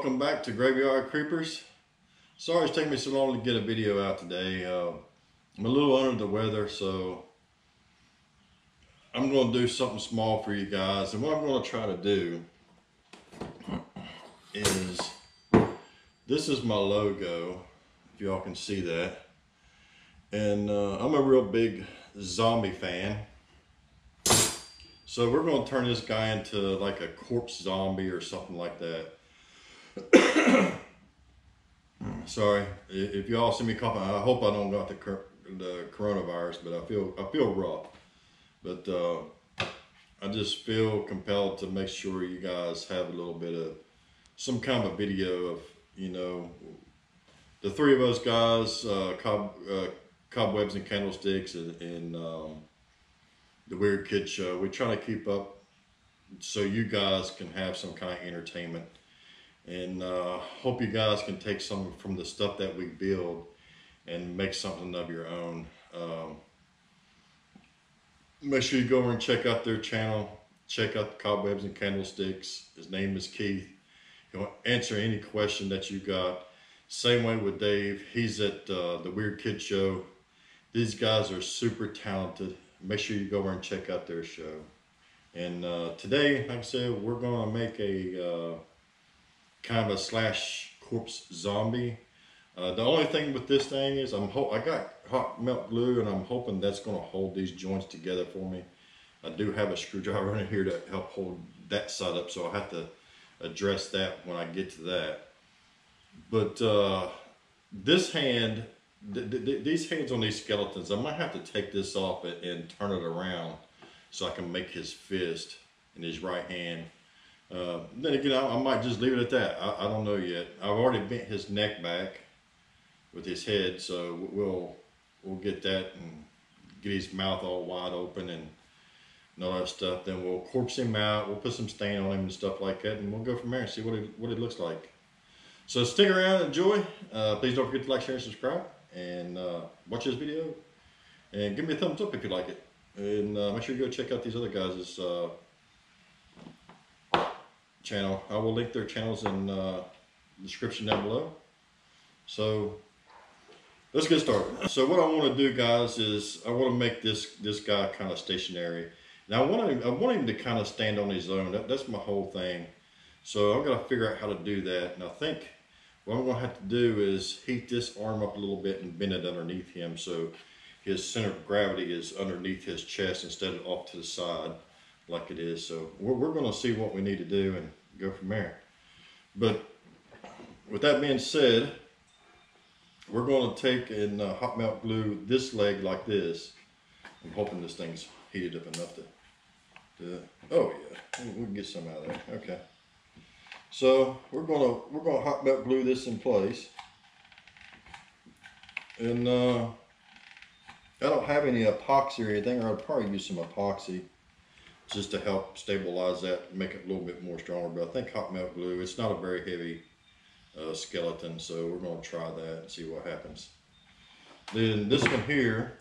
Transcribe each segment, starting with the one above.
Welcome back to Graveyard Creepers. Sorry it's taking me so long to get a video out today. I'm a little under the weather, so I'm going to do something small for you guys. And what I'm going to try to do is, this is my logo, if y'all can see that. And I'm a real big zombie fan. So we're going to turn this guy into like a corpse zombie or something like that. Sorry if y'all see me coughing. I hope I don't got the coronavirus, but I feel rough. But I just feel compelled to make sure you guys have a little bit of some kind of video of, you know, the three of us guys, Cobwebs and Candlesticks, and the Weird Kid Show. We try to keep up so you guys can have some kind of entertainment. And hope you guys can take some from the stuff that we build and make something of your own. Make sure you go over and check out their channel. Check out the Cobwebs and Candlesticks. His name is Keith. He'll answer any question that you got. Same way with Dave. He's at the Weird Kid Show. These guys are super talented. Make sure you go over and check out their show. And today, like I said, we're going to make a kind of a slash corpse zombie. The only thing with this thing is I got hot melt glue, and I'm hoping that's going to hold these joints together for me. I do have a screwdriver in here to help hold that side up, so I'll have to address that when I get to that. But this hand, these hands on these skeletons, I might have to take this off and turn it around so I can make his fist in his right hand. Then again, I might just leave it at that. I don't know yet. I've already bent his neck back with his head, so we'll get that and get his mouth all wide open and all that stuff. Then we'll corpse him out. We'll put some stain on him and stuff like that, and we'll go from there and see what it looks like. So stick around and enjoy. Please don't forget to like, share, and subscribe, and watch this video, and give me a thumbs up if you like it. And make sure you go check out these other guys' channel. I will link their channels in the description down below. So let's get started. So what I want to do, guys, is I want to make this guy kind of stationary. Now I want him to kind of stand on his own. That's my whole thing. So I'm gonna figure out how to do that. And I think what I'm gonna have to do is heat this arm up a little bit and bend it underneath him, so his center of gravity is underneath his chest instead of off to the side like it is. So we're going to see what we need to do and go from there. But with that being said, we're going to take and hot melt glue this leg like this. I'm hoping this thing's heated up enough to do it. Oh yeah, we can get some out of there. Okay. So we're gonna hot melt glue this in place. And I don't have any epoxy or anything, or I'd probably use some epoxy just to help stabilize that and make it a little bit more stronger. But I think hot melt glue, it's not a very heavy skeleton, so we're going to try that and see what happens. Then this one here,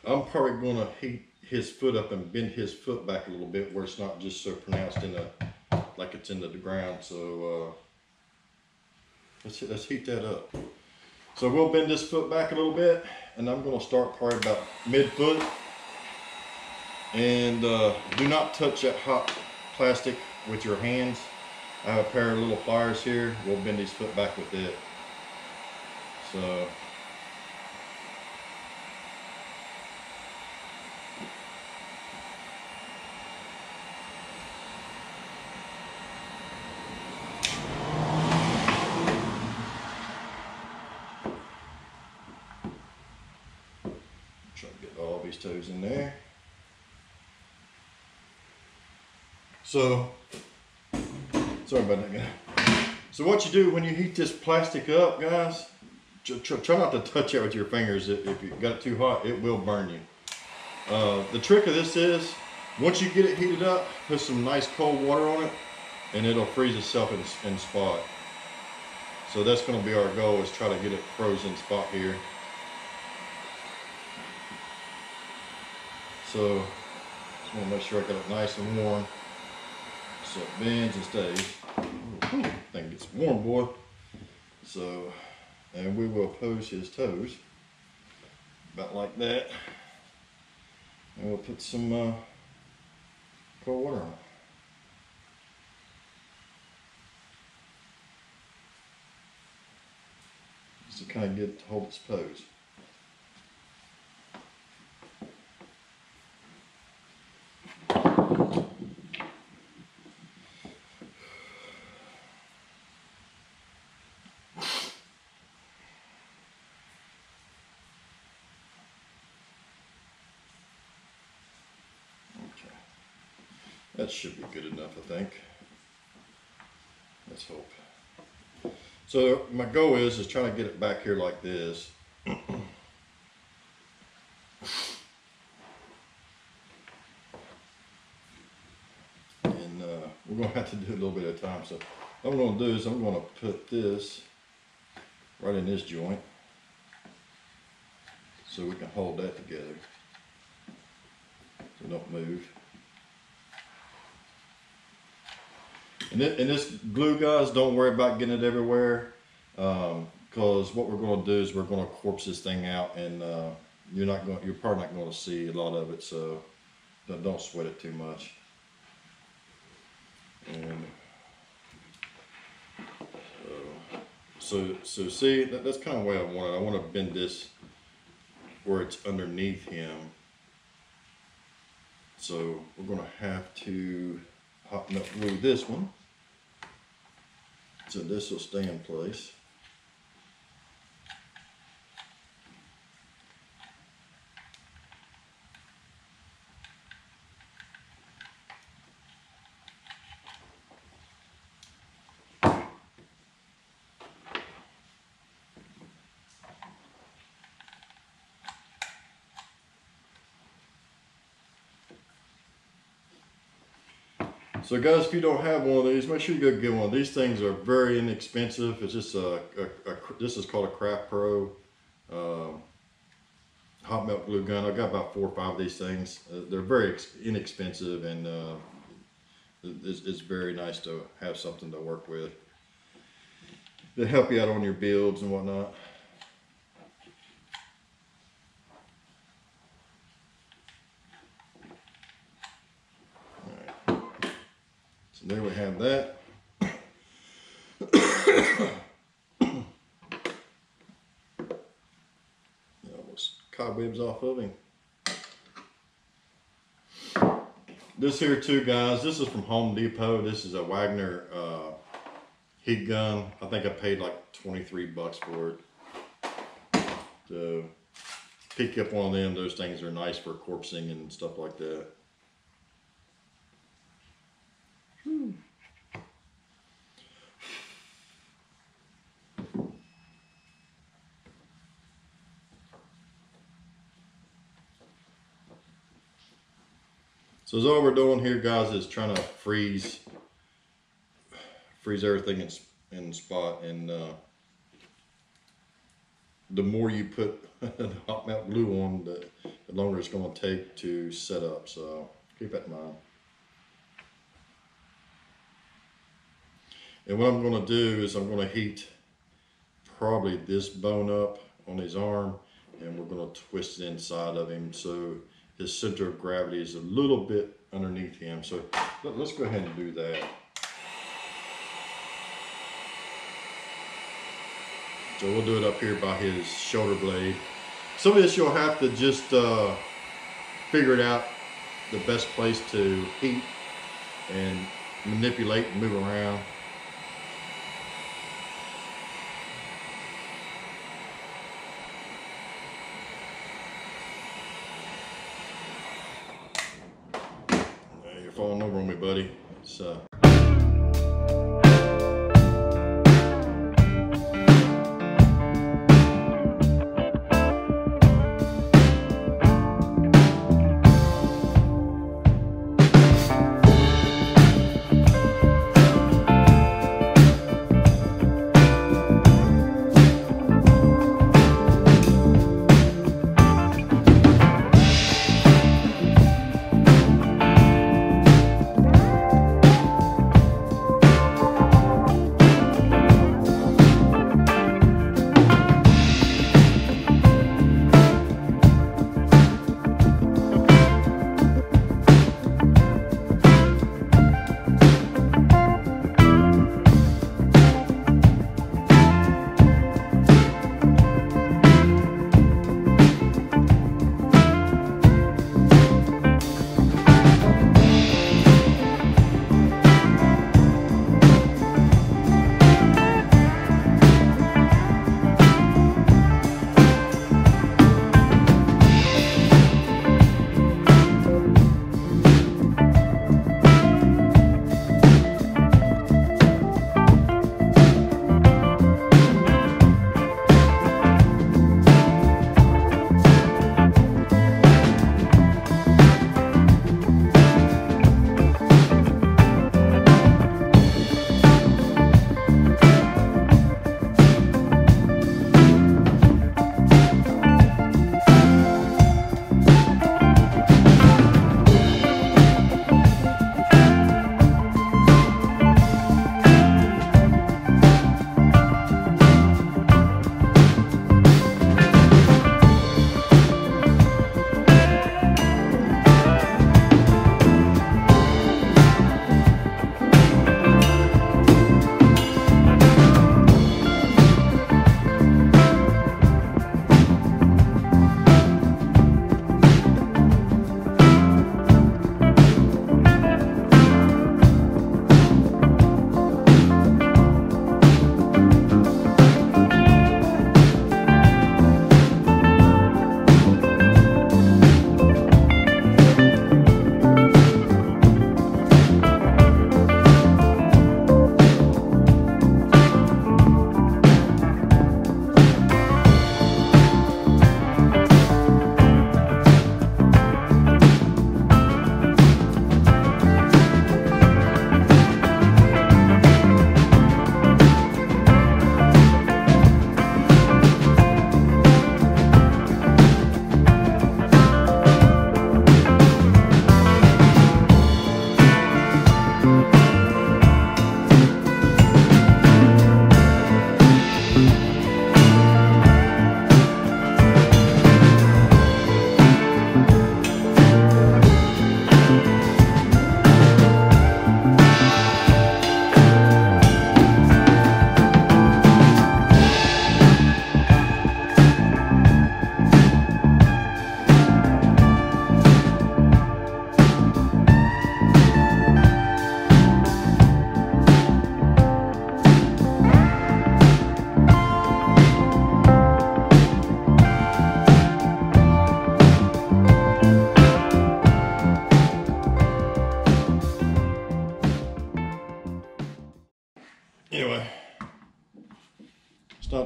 I'm probably going to heat his foot up and bend his foot back a little bit where it's not just so pronounced in the, like it's into the ground. So let's heat that up. So we'll bend this foot back a little bit, and I'm going to start probably about mid-foot. And do not touch that hot plastic with your hands. I have a pair of little pliers here. We'll bend his foot back with it. So try to get all these toes in there. So, sorry about that, guy. So what you do when you heat this plastic up, guys, try not to touch it with your fingers. If you got it too hot, it will burn you. The trick of this is, once you get it heated up, put some nice cold water on it, and it'll freeze itself in spot. So that's going to be our goal, is try to get it frozen spot here. So, just want to make sure I got it nice and warm, so it bends and stays. Ooh, thing everything gets warm, boy. So, and we will pose his toes about like that, and we'll put some cold water on. Just to kind of get to hold its pose. That should be good enough, I think. Let's hope. So my goal is try to get it back here like this. And we're going to have to do a little bit at a time. So what I'm going to do is I'm going to put this right in this joint so we can hold that together so don't move. And this glue, guys, don't worry about getting it everywhere, because what we're going to do is we're going to corpse this thing out, and you're probably not going to see a lot of it, so don't sweat it too much. And so see, that's kind of the way I want it. I want to bend this where it's underneath him. So we're going to have to hot nut glue this one. So this will stay in place. So guys, if you don't have one of these, make sure you go get one. These things are very inexpensive. It's just this is called a Craft Pro hot melt glue gun. I've got about 4 or 5 of these things. They're very inexpensive, and it's very nice to have something to work with to help you out on your builds and whatnot. So there we have that. Almost cobwebs off of him. This here too, guys, this is from Home Depot. This is a Wagner heat gun. I think I paid like 23 bucks for it. So pick up one of them. Those things are nice for corpsing and stuff like that. So all we're doing here, guys, is trying to freeze everything in spot, and the more you put the hot melt glue on, the longer it's going to take to set up. So keep that in mind. And what I'm going to do is I'm going to heat probably this bone up on his arm, and we're going to twist it inside of him so his center of gravity is a little bit underneath him. So let's go ahead and do that. So we'll do it up here by his shoulder blade. Some of this you'll have to just figure it out, the best place to heat and manipulate and move around. You're falling over on me, buddy. So.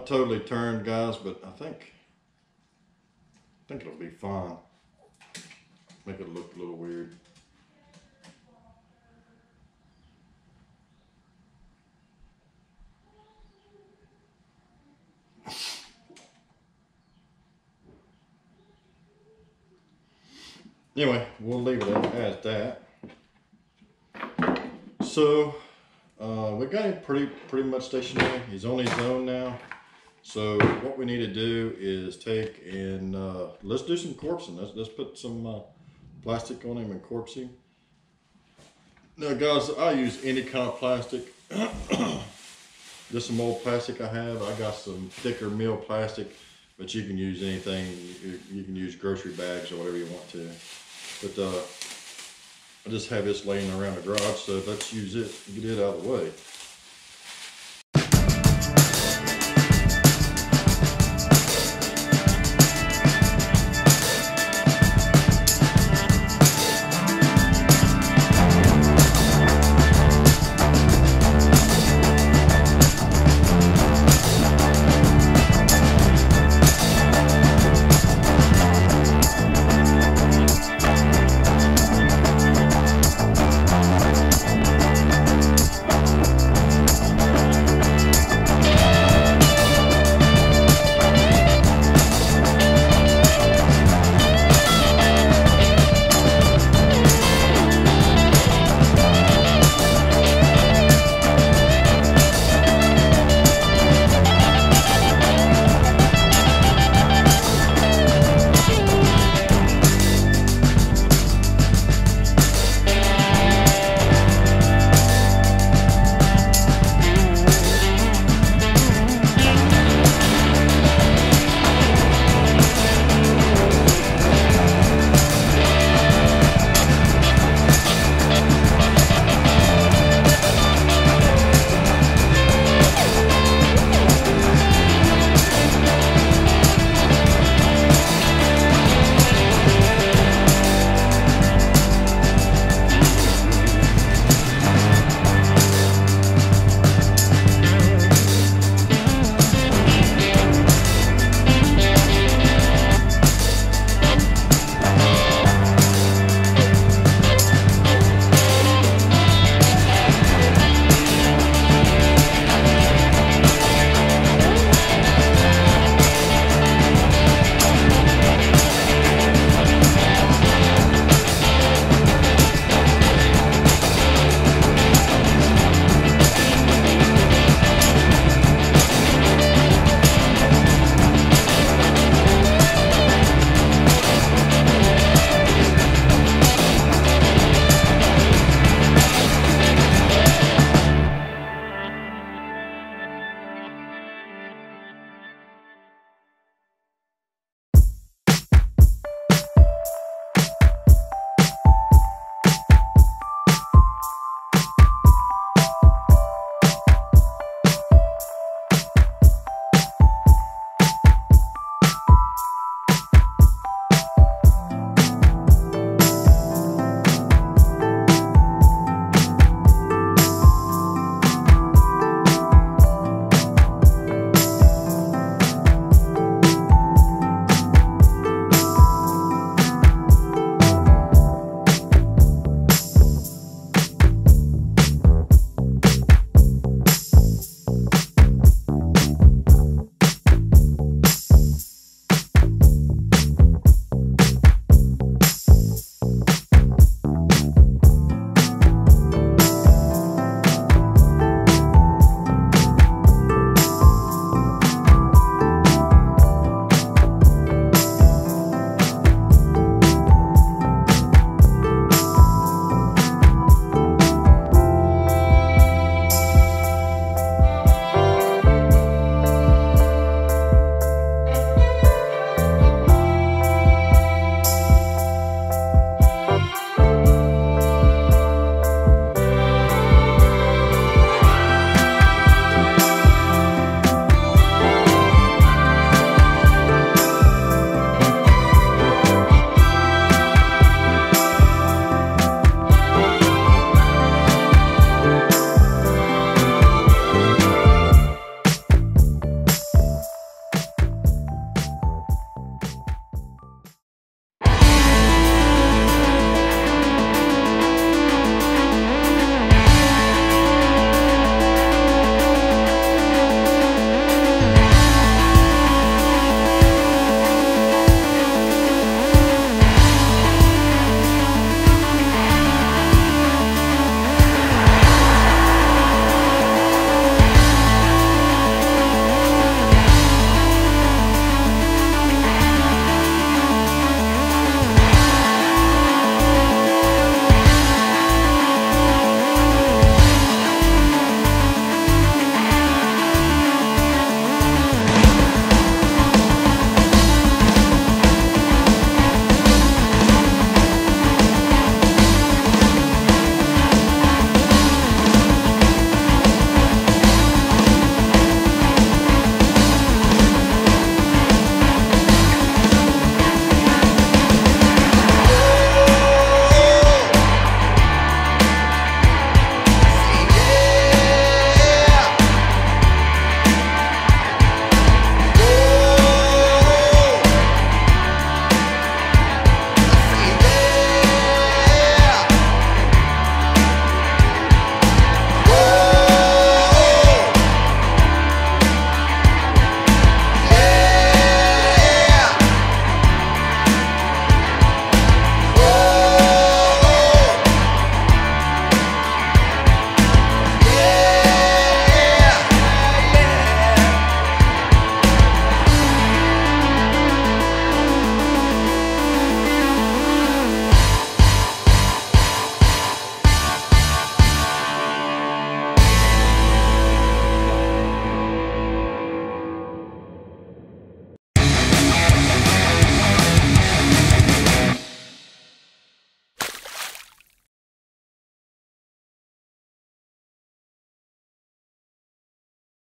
not totally turned, guys, but I think it'll be fine. Make it look a little weird. Anyway, we'll leave it as that. So we got him pretty much stationary. He's on his own now. So what we need to do is take and let's do some corpsing. Let's put some plastic on him and corpse him. Now guys, I use any kind of plastic. Just some old plastic I have. I got some thicker mill plastic, but you can use anything. You can use grocery bags or whatever you want to. But I just have this laying around the garage, so let's use it and get it out of the way.